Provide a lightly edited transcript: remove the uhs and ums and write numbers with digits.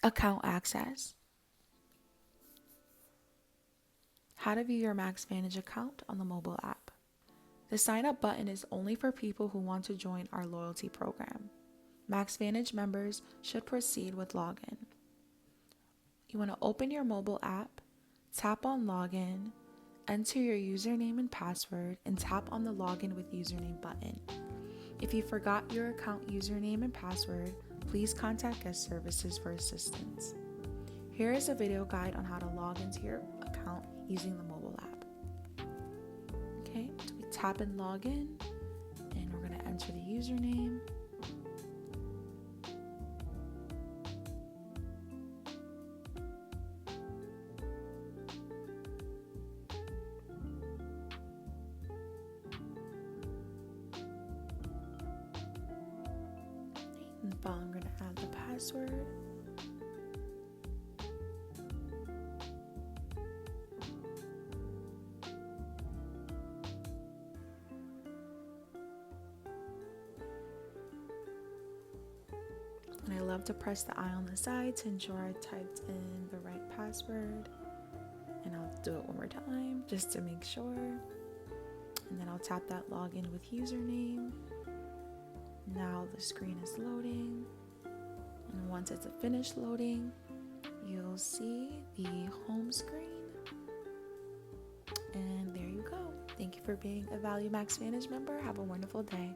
Account access. How to view your Max Vantage account on the mobile app. The sign up button is only for people who want to join our loyalty program. Max Vantage members should proceed with login. You want to open your mobile app, tap on login, enter your username and password, and tap on the login with username button. If you forgot your account username and password, please contact guest services for assistance. Here is a video guide on how to log into your account using the mobile app. Okay, so we tap in login, and we're going to enter the username. And I'm going to add the password. And I love to press the I on the side to ensure I typed in the right password. And I'll do it one more time just to make sure. And then I'll tap that login with username. Now the screen is loading. And once it's finished loading, you'll see the home screen. And there you go. Thank you for being a Value Max Vantage member. Have a wonderful day.